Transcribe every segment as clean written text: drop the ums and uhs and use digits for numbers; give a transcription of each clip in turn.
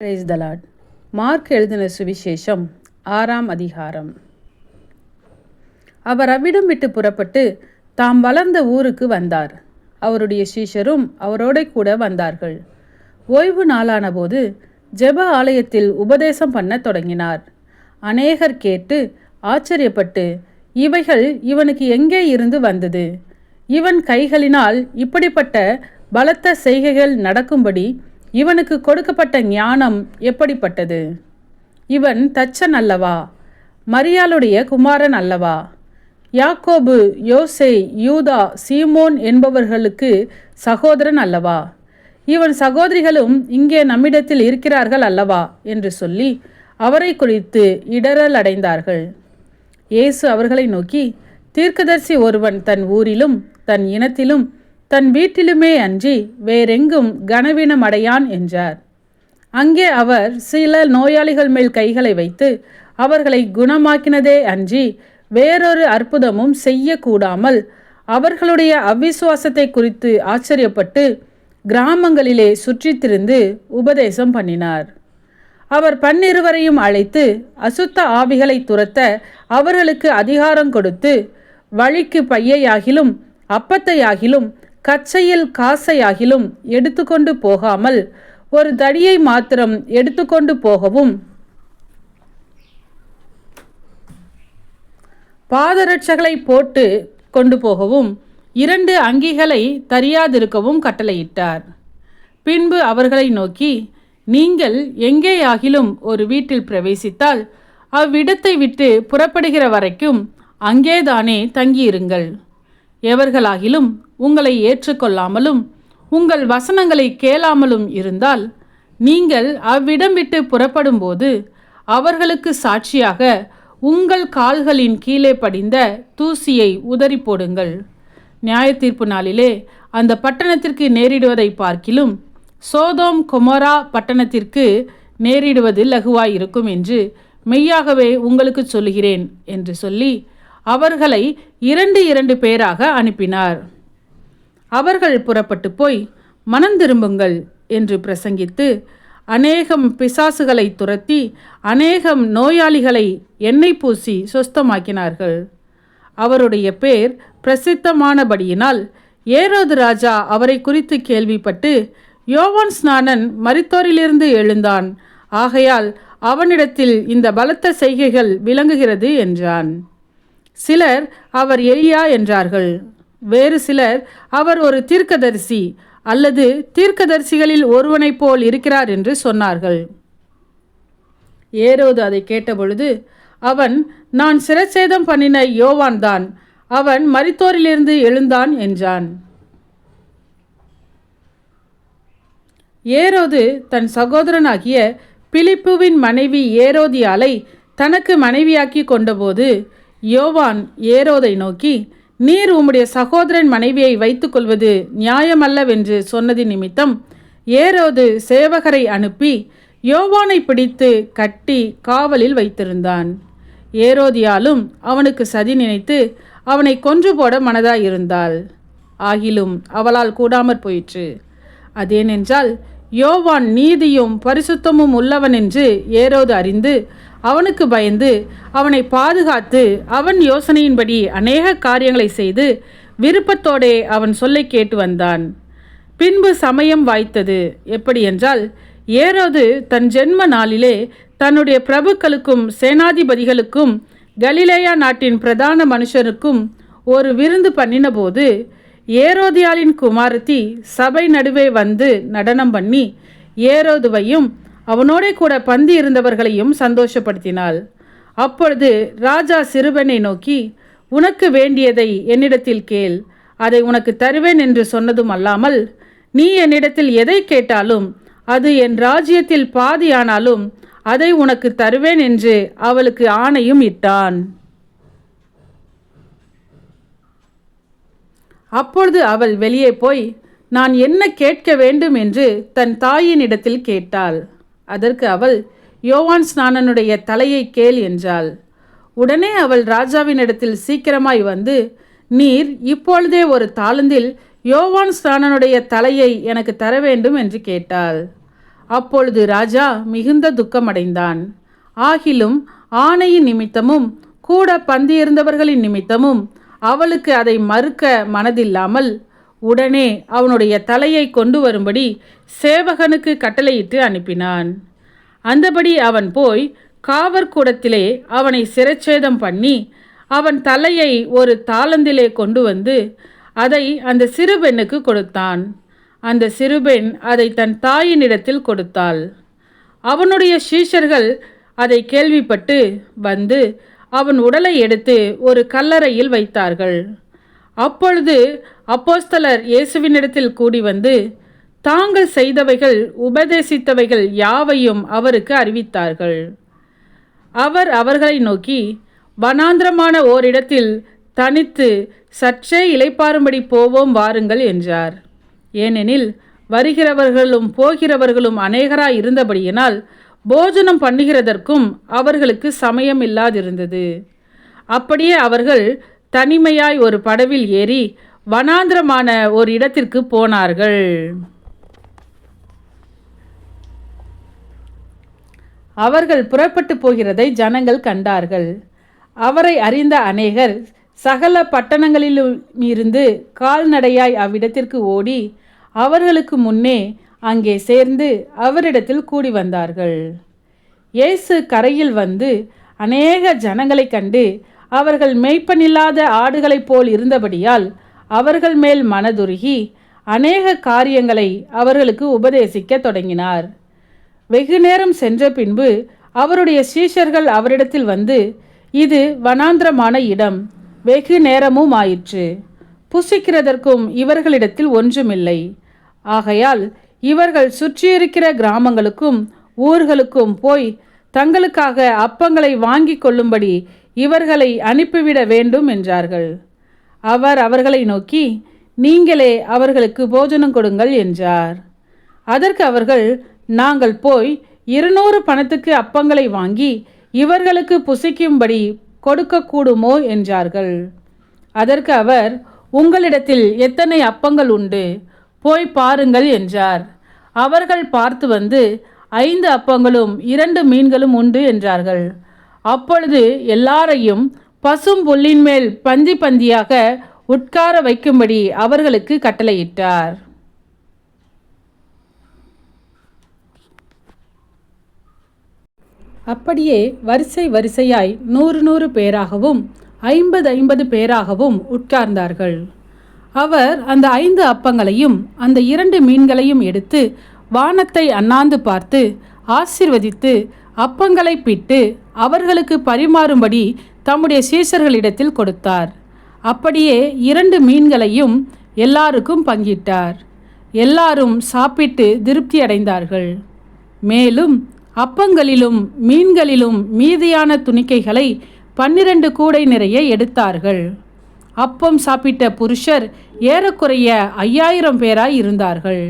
Praise the Lord. Mark எழுதின சுவிசேஷம் 6ஆம் அதிகாரம். அவர் அவ்விடம் விட்டு புறப்பட்டு தாம் வளர்ந்த ஊருக்கு வந்தார். அவருடைய சீஷரும் அவரோட கூட வந்தார்கள். ஓய்வு நாளான போது ஜெப ஆலயத்தில் உபதேசம் பண்ண தொடங்கினார். அநேகர் கேட்டு ஆச்சரியப்பட்டு, இவைகள் இவனுக்கு எங்கே இருந்து வந்தது? இவன் கைகளினால் இப்படிப்பட்ட பலத்த செய்கைகள் நடக்கும்படி இவனுக்கு கொடுக்கப்பட்ட ஞானம் எப்படிப்பட்டது? இவன் தச்சன் அல்லவா? மரியாளுடைய குமாரன் அல்லவா? யாக்கோபு, யோசே, யூதா, சீமோன் என்பவர்களுக்கு சகோதரன் அல்லவா? இவன் சகோதரிகளும் இங்கே நம்மிடத்தில் இருக்கிறார்கள் அல்லவா என்று சொல்லி அவரை குறித்து இடறல் அடைந்தார்கள். இயேசு அவர்களை நோக்கி, தீர்க்கதரிசி ஒருவன் தன் ஊரிலும் தன் இனத்திலும் தன் வீட்டிலுமே அன்றி வேறெங்கும் கனவீனம் அடையான் என்றார். அங்கே அவர் சில நோயாளிகள் மேல் கைகளை வைத்து அவர்களை குணமாக்கினதே அன்றி வேறொரு அற்புதமும் செய்யக்கூடாமல் அவர்களுடைய அவிசுவாசத்தை குறித்து ஆச்சரியப்பட்டு கிராமங்களிலே சுற்றித்திருந்து உபதேசம் பண்ணினார். அவர் 12 அழைத்து அசுத்த ஆவிகளை துரத்த அவர்களுக்கு அதிகாரம் கொடுத்து, வழிக்கு பையையாகிலும் அப்பத்தையாகிலும் கச்சையில் காசையாகிலும் எடுத்துக்கொண்டு போகாமல் ஒரு தடியை மாத்திரம் எடுத்துக்கொண்டு போகவும், பாதரட்சைகளை போட்டு கொண்டு போகவும், 2 அங்கிகளை தரியாதிருக்கவும் கட்டளையிட்டார். பின்பு அவர்களை நோக்கி, நீங்கள் எங்கேயாகிலும் ஒரு வீட்டில் பிரவேசித்தால் அவ்விடத்தை விட்டு புறப்படுகிற வரைக்கும் அங்கேதானே தங்கியிருங்கள். எவர்களாகிலும் உங்களை ஏற்றுக்கொள்ளாமலும் உங்கள் வசனங்களை கேளாமலும் இருந்தால் நீங்கள் அவ்விடம் விட்டு புறப்படும்போது அவர்களுக்கு சாட்சியாக உங்கள் கால்களின் கீழே படிந்த தூசியை உதறி போடுங்கள். நியாய தீர்ப்பு நாளிலே அந்த பட்டணத்திற்கு நேரிடுவதை பார்க்கிலும் சோதோம் கொமோரா பட்டணத்திற்கு நேரிடுவது லகுவாயிருக்கும் என்று மெய்யாகவே உங்களுக்கு சொல்லுகிறேன் என்று சொல்லி அவர்களை 2 பேராக அனுப்பினார். அவர்கள் புறப்பட்டு போய் மனம் திரும்புங்கள் என்று பிரசங்கித்து அநேகம் பிசாசுகளை துரத்தி அநேகம் நோயாளிகளை எண்ணெய் பூசி சொஸ்தமாக்கினார்கள். அவருடைய பேர் பிரசித்தமானபடியினால் ஏரோது ராஜா அவரை குறித்து கேள்விப்பட்டு, யோவான் ஸ்நானன் மரித்தோரிலிருந்து எழுந்தான், ஆகையால் அவனிடத்தில் இந்த பலத்த செய்கைகள் விளங்குகிறது என்றான். சிலர் அவர் எலியா என்றார்கள். வேறு சிலர் அவர் ஒரு தீர்க்கதரிசி அல்லது தீர்க்கதரிசிகளில் ஒருவனைப் போல் இருக்கிறார் என்று சொன்னார்கள். ஏரோது அதை கேட்டபொழுது அவன், நான் சிரச்சேதம் பண்ணின யோவான் தான், அவன் மரித்தோரிலிருந்து எழுந்தான் என்றான். ஏரோது தன் சகோதரனாகிய பிலிப்புவின் மனைவி ஏரோதியாலை தனக்கு மனைவியாக்கி கொண்டபோது யோவான் ஏரோதை நோக்கி, நீர் உம்முடைய சகோதரன் மனைவியை வைத்துக்கொள்வது நியாயமல்லவென்று சொன்னதி நிமித்தம் ஏரோது சேவகரை அனுப்பி யோவானை பிடித்து கட்டி காவலில் வைத்திருந்தான். ஏரோதியாலும் அவனுக்கு சதி நினைத்து அவனை கொன்று போட மனதாயிருந்தாள். ஆகிலும் அவளால் கூடாமற் போயிற்று. அதேனென்றால் யோவான் நீதியும் பரிசுத்தமும் உள்ளவன் என்று ஏரோது அறிந்து அவனுக்கு பயந்து அவனை பாதுகாத்து அவன் யோசனையின்படி அநேக காரியங்களை செய்து விருப்பத்தோடே அவன் சொல்லை கேட்டு வந்தான். பின்பு சமயம் வாய்த்தது. எப்படி என்றால், ஏரோது தன் ஜென்ம நாளிலே தன்னுடைய பிரபுக்களுக்கும் சேனாதிபதிகளுக்கும் கலிலேயா நாட்டின் பிரதான மனுஷருக்கும் ஒரு விருந்து பண்ணினபோது ஏரோதியாளின் குமாரத்தி சபை நடுவே வந்து நடனம் பண்ணி ஏரோதுவையும் அவனோட கூட பந்தி இருந்தவர்களையும் சந்தோஷப்படுத்தினாள். அப்பொழுது ராஜா சிறுவனை நோக்கி, உனக்கு வேண்டியதை என்னிடத்தில் கேள், அதை உனக்கு தருவேன் என்று சொன்னதும் அல்லாமல், நீ என்னிடத்தில் எதை கேட்டாலும் அது என் ராஜ்யத்தில் பாதியானாலும் அதை உனக்கு தருவேன் என்று அவளுக்கு ஆணையும் இட்டான். அப்பொழுது அவள் வெளியே போய் நான் என்ன கேட்க வேண்டும் என்று தன் தாயினிடத்தில் கேட்டாள். அதற்கு அவள், யோவான் ஸ்நானனுடைய தலையை கேள் என்றாள். உடனே அவள் ராஜாவினிடத்தில் சீக்கிரமாய் வந்து, நீர் இப்பொழுதே ஒரு தாளந்தில் யோவான் ஸ்நானனுடைய தலையை எனக்கு தர வேண்டும் என்று கேட்டாள். அப்பொழுது ராஜா மிகுந்த துக்கமடைந்தான். ஆகிலும் ஆணையின் நிமித்தமும் கூட பந்தியிருந்தவர்களின் நிமித்தமும் அவளுக்கு அதை மறுக்க மனதில்லாமல் உடனே அவனுடைய தலையை கொண்டு வரும்படி சேவகனுக்கு கட்டளையிட்டு அனுப்பினான். அந்தபடி அவன் போய் காவற்கூடத்திலே அவனை சிரச்சேதம் பண்ணி அவன் தலையை ஒரு தாளந்திலே கொண்டு வந்து அதை அந்த சிறுபெண்ணுக்கு கொடுத்தான். அந்த சிறுபெண் அதை தன் தாயினிடத்தில் கொடுத்தாள். அவனுடைய சீஷர்கள் அதை கேள்விப்பட்டு வந்து அவன் உடலை எடுத்து ஒரு கல்லறையில் வைத்தார்கள். அப்பொழுது அப்போஸ்தலர் இயேசுவினிடத்தில் கூடி வந்து தாங்கள் செய்தவைகள் உபதேசித்தவைகள் யாவையும் அவருக்கு அறிவித்தார்கள். அவர் அவர்களை நோக்கி, வனாந்திரமான ஓரிடத்தில் தனித்து சற்றே இளைப்பாறும்படி போவோம் வாருங்கள் என்றார். ஏனெனில் வருகிறவர்களும் போகிறவர்களும் அநேகராய் இருந்தபடியினால் போஜனம் பண்ணுகிறதற்கும் அவர்களுக்கு சமயம் இல்லாதிருந்தது. அப்படியே அவர்கள் தனிமையாய் ஒரு படவில் ஏறி வனாந்திரமான ஒரு இடத்திற்கு போனார்கள். அவர்கள் புறப்பட்டு போகிறதை ஜனங்கள் கண்டார்கள். அவரை அறிந்த அநேகர் சகல பட்டணங்களிலும் இருந்து கால்நடையாய் அவ்விடத்திற்கு ஓடி அவர்களுக்கு முன்னே அங்கே சேர்ந்து அவரிடத்தில் கூடி வந்தார்கள். இயேசு கரையில் வந்து அநேக ஜனங்களை கண்டு அவர்கள் மேய்ப்பனில்லாத ஆடுகளைப் போல் இருந்தபடியால் அவர்கள் மேல் மனதுருகி அநேக காரியங்களை அவர்களுக்கு உபதேசிக்க தொடங்கினார். வெகு நேரம் சென்ற பின்பு அவருடைய சீஷர்கள் அவரிடத்தில் வந்து, இது வனாந்திரமான இடம், வெகு நேரமும் ஆயிற்று, புசிக்கிறதற்கும் இவர்களிடத்தில் ஒன்றுமில்லை. ஆகையால் இவர்கள் சுற்றியிருக்கிற கிராமங்களுக்கும் ஊர்களுக்கும் போய் தங்களுக்காக அப்பங்களை வாங்கி கொள்ளும்படி இவர்களை அனுப்பிவிட வேண்டும் என்றார்கள். அவர் அவர்களை நோக்கி, நீங்களே அவர்களுக்கு போஜனம் கொடுங்கள் என்றார். அதற்கு அவர்கள், நாங்கள் போய் 200 பணத்துக்கு அப்பங்களை வாங்கி இவர்களுக்கு புசிக்கும்படி கொடுக்கக்கூடுமோ என்றார்கள். அதற்கு அவர், உங்களிடத்தில் எத்தனை அப்பங்கள் உண்டு, போய் பாருங்கள் என்றார். அவர்கள் பார்த்து வந்து 5 அப்பங்களும் 2 மீன்களும் உண்டு என்றார்கள். அப்பொழுது எல்லாரையும் பசும் புல்லின் மேல் பந்தி பந்தியாக உட்கார வைக்கும்படி அவர்களுக்கு கட்டளையிட்டார். அப்படியே வரிசை வரிசையாய் 100 பேராகவும் 50 பேராகவும் உட்கார்ந்தார்கள். அவர் அந்த 5 அப்பங்களையும் அந்த 2 மீன்களையும் எடுத்து வானத்தை அண்ணாந்து பார்த்து ஆசீர்வதித்து அப்பங்களை பிட்டு அவர்களுக்கு பரிமாறும்படி தம்முடைய சீஷர்களிடத்தில் கொடுத்தார். அப்படியே 2 மீன்களையும் எல்லாருக்கும் பங்கிட்டார். எல்லாரும் சாப்பிட்டு திருப்தி அடைந்தார்கள். மேலும் அப்பங்களிலும் மீன்களிலும் மீதியான துணிக்கைகளை 12 கூடை நிறைய எடுத்தார்கள். அப்பம் சாப்பிட்ட புருஷர் ஏறக்குறைய 5000 பேராய் இருந்தார்கள்.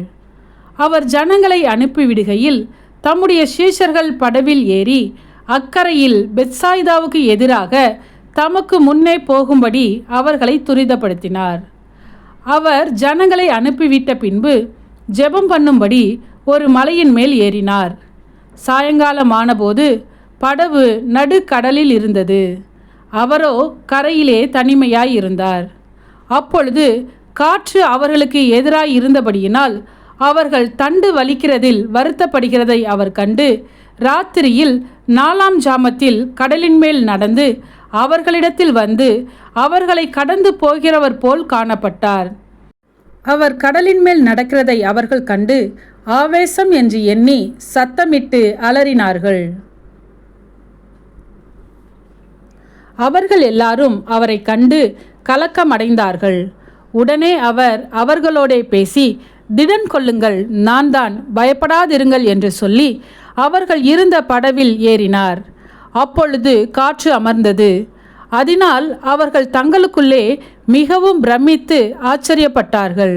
அவர் ஜனங்களை அனுப்பிவிடுகையில் தம்முடைய சீஷர்கள் படவில் ஏறி அக்கரையில் பெத்சாய்தாவுக்கு எதிராக தமக்கு முன்னே போகும்படி அவர்களை துரிதப்படுத்தினார். அவர் ஜனங்களை அனுப்பிவிட்ட பின்பு ஜெபம் பண்ணும்படி ஒரு மலையின் மேல் ஏறினார். சாயங்காலமானபோது படவு நடுக்கடலில் இருந்தது. அவரோ கரையிலே தனிமையாய் இருந்தார். அப்பொழுது காற்று அவர்களுக்கு எதிராய் இருந்தபடியினால் அவர்கள் தண்டு வலிக்கிறதில் வருத்தப்படுகிறதை அவர் கண்டு ராத்திரியில் 4ஆம் ஜாமத்தில் கடலின் மேல் நடந்து அவர்களிடத்தில் வந்து அவர்களை கடந்து போகிறவர் போல் காணப்பட்டார். அவர் கடலின் மேல் நடக்கிறதை அவர்கள் கண்டு ஆவேசம் என்று எண்ணி சத்தமிட்டு அலறினார்கள். அவர்கள் எல்லாரும் அவரை கண்டு கலக்கமடைந்தார்கள். உடனே அவர் அவர்களோடே பேசி, திடன் கொள்ளுங்கள், நான் தான், பயப்படாதிருங்கள் என்று சொல்லி அவர்கள் இருந்த படவில் ஏறினார். அப்பொழுது காற்று அமர்ந்தது. அதனால் அவர்கள் தங்களுக்குள்ளே மிகவும் பிரமித்து ஆச்சரியப்பட்டார்கள்.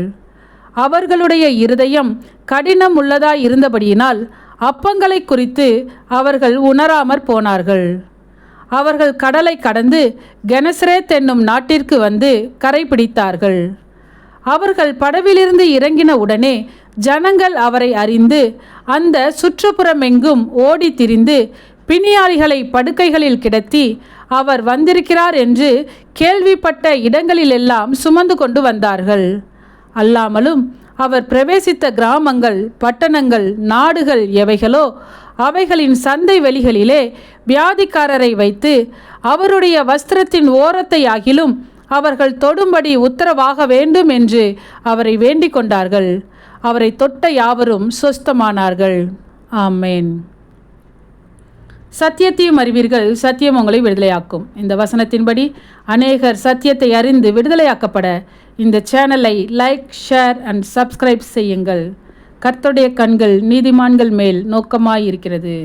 அவர்களுடைய இருதயம் கடினம் உள்ளதாய் இருந்தபடியினால் அப்பங்களை குறித்து அவர்கள் உணராமற் போனார்கள். அவர்கள் கடலை கடந்து கெனசரேத் என்னும் நாட்டிற்கு வந்து கரை பிடித்தார்கள். அவர்கள் படவிலிருந்து இறங்கின உடனே ஜனங்கள் அவரை அறிந்து அந்த சுற்றுப்புறமெங்கும் ஓடி திரிந்து பிணியாளிகளை படுக்கைகளில் கிடத்தி அவர் வந்திருக்கிறார் என்று கேள்விப்பட்ட இடங்களிலெல்லாம் சுமந்து கொண்டு வந்தார்கள். அல்லாமலும் அவர் பிரவேசித்த கிராமங்கள், பட்டணங்கள், நாடுகள் எவைகளோ அவைகளின் சந்தை வெளிகளிலே வியாதிக்காரரை வைத்து அவருடைய வஸ்திரத்தின் ஓரத்தை ஆகிலும் அவர்கள் தொடும்படி உத்தரவாக வேண்டும் என்று அவரை வேண்டிக் கொண்டார்கள். அவரை தொட்ட யாவரும் சொஸ்தமானார்கள். ஆமேன். சத்தியத்தையும் அறிவீர்கள், சத்தியம் உங்களை விடுதலையாக்கும். இந்த வசனத்தின்படி அநேகர் சத்தியத்தை அறிந்து விடுதலையாக்கப்பட இந்த சேனலை லைக், ஷேர் அண்ட் சப்ஸ்கிரைப் செய்யுங்கள். கர்த்தருடைய கண்கள் நீதிமான்கள் மேல் நோக்கமாயிருக்கிறது.